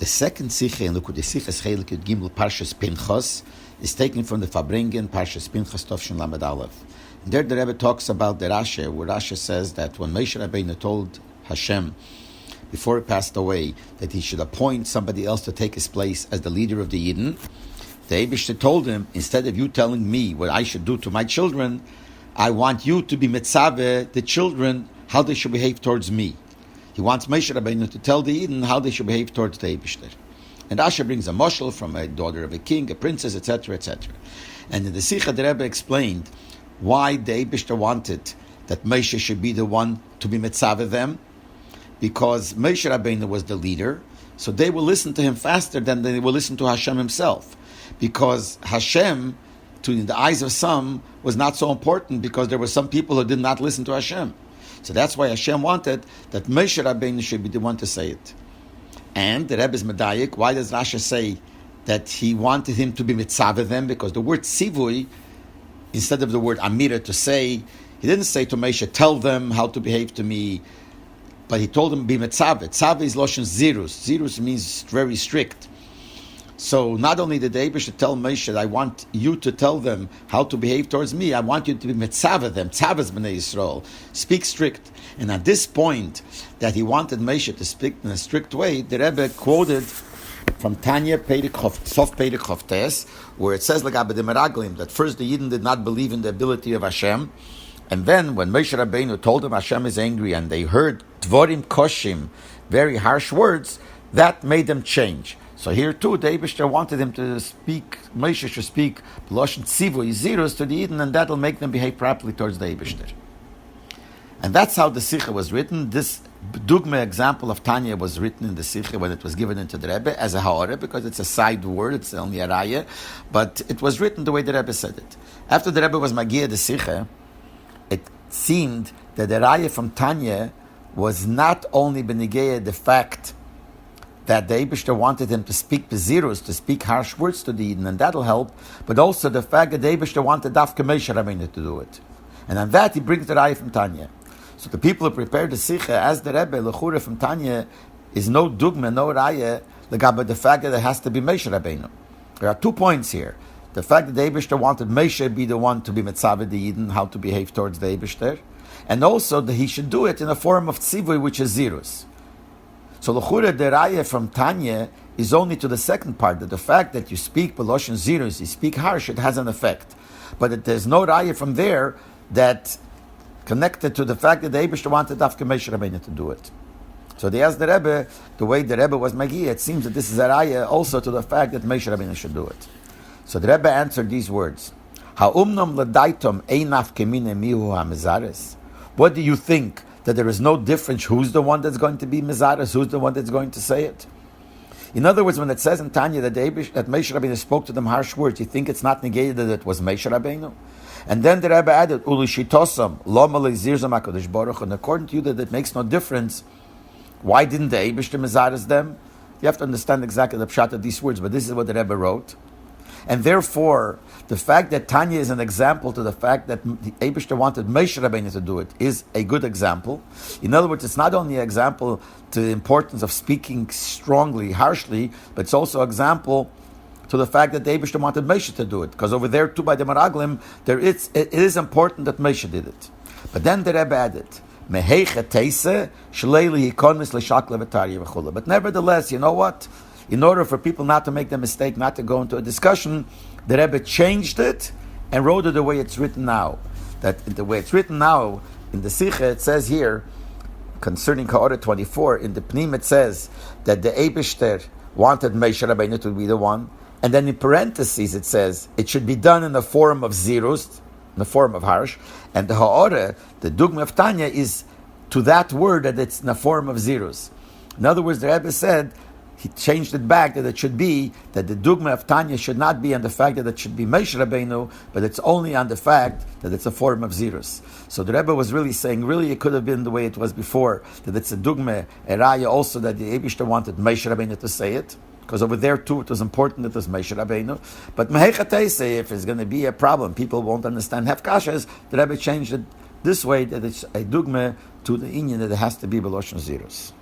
The second Sicha in Lekutei Sichos Chelik Yud Gimel Parshas Pinchas is taken from the Farbrengen Parshas Pinchas Tovshin Lamed Aleph. And there the Rebbe talks about the Rashi, where Rashi says that when Moshe Rabbeinu told Hashem before he passed away that he should appoint somebody else to take his place as the leader of the Yidden, the Eibishter told him, instead of you telling me what I should do to my children, I want you to be mitzaveh the children how they should behave towards me. He wants Moshe Rabbeinu to tell the Yidden how they should behave towards the Eibishter. And Asher brings a moshel from a daughter of a king, a princess, etc., etc. And in the Sicha, the Rebbe explained why the Eibishter wanted that Moshe should be the one to be mitzaveh them, because Moshe Rabbeinu was the leader, so they will listen to him faster than they will listen to Hashem himself. Because Hashem, to the eyes of some, was not so important because there were some people who did not listen to Hashem. So that's why Hashem wanted that Moshe Rabbeinu should be the one to say it. And the Rebbe is medayik. Why does Rashi say that he wanted him to be mitzaveh them? Because the word tzivui, instead of the word amira to say, he didn't say to Moshe, tell them how to behave to me, but he told him be mitzaveh. Tzaveh is loshen zirus. Zirus means very strict. So not only did the Eibishter tell Moshe, I want you to tell them how to behave towards me, I want you to be mitzaveh them, tzaveh's b'nei Yisrael, speak strict. And at this point, that he wanted Moshe to speak in a strict way, the Rebbe quoted from Tanya Sof Perek Chavtes, where it says L'gabe de Meraglim, that first the Yidden did not believe in the ability of Hashem, and then when Moshe Rabbeinu told them Hashem is angry, and they heard Dvorim Koshim, very harsh words, that made them change. So here too, the Eibishter wanted him to speak, Moshe should speak Loshen Tzivui, Zirus to the Yidden, and that will make them behave properly towards the Eibishter. And that's how the Sicha was written. This Dugma example of Tanya was written in the Sicha when it was given into the Rebbe as a Ha'oreh, because it's a side word, it's only a Raya, but it was written the way the Rebbe said it. After the Rebbe was Magiya the Sicha, it seemed that the Raya from Tanya was not only B'negei the fact that the Eibishter wanted him to speak bezirus, to speak harsh words to the Yidden, and that'll help, but also the fact that the Eibishter wanted Dafka Moshe Rabbeinu to do it. And on that he brings the Raya from Tanya. So the people who prepared the Sicha as the Rebbe, L'chure from Tanya, is no dugma, no Raya, but the fact that it has to be Moshe Rabbeinu. There are 2 points here. The fact that the Eibishter wanted Moshe be the one to be mitzaveh the Yidden, how to behave towards the Eibishter, and also that he should do it in a form of tzivui, which is zirus. So l'chure the Raya from Tanya is only to the second part, that the fact that you speak Beloshen Zirus, you speak harsh, it has an effect. But there's no Raya from there that connected to the fact that the Eibishter wanted Dafka Moshe Rabbeinu to do it. So they asked the Rebbe, the way the Rebbe was Magiya, it seems that this is a Raya also to the fact that Moshe Rabbeinu should do it. So the Rebbe answered these words, Ha'umnom l'daitom einaf kemine mihu ha'mezares. What do you think? That there is no difference who's the one that's going to be Mezares, who's the one that's going to say it? In other words, when it says in Tanya that Moshe Rabbeinu spoke to them harsh words, you think it's not negated that it was Moshe Rabbeinu? And then the Rebbe added, Ulishitosam, lo malei zirzam HaKadosh Baruch Hu, and according to you that it makes no difference, why didn't the Eibishter Mezares them? You have to understand exactly the pshat of these words, but this is what the Rebbe wrote. And therefore, the fact that Tanya is an example to the fact that the Eibishter wanted Moshe Rabbeinu to do it is a good example. In other words, it's not only an example to the importance of speaking strongly, harshly, but it's also an example to the fact that the Eibishter wanted Moshe to do it. Because over there too by the Meraglim, it is important that Moshe did it. But then the Rebbe added, but nevertheless, you know what? In order for people not to make the mistake, not to go into a discussion, the Rebbe changed it and wrote it the way it's written now. That the way it's written now, in the Sicha, it says here, concerning Ha'oreh 24, in the Pnim it says that the Eibishter wanted Moshe Rabbeinu to be the one, and then in parentheses it says it should be done in the form of zirus, in the form of harsh, and the Ha'oreh, the Dugma of Tanya, is to that word that it's in the form of zirus. In other words, the Rebbe said, he changed it back that it should be that the dugma of Tanya should not be on the fact that it should be Moshe Rabbeinu, but it's only on the fact that it's a form of zirus. So the Rebbe was really saying, really it could have been the way it was before, that it's a dugma, a raya also that the Eibishter wanted Moshe Rabbeinu to say it, because over there too it was important that it was Moshe Rabbeinu. But say if there's going to be a problem, people won't understand Hefkashas, the Rebbe changed it this way, that it's a dugma to the inyan that it has to be Beloshen Zirus.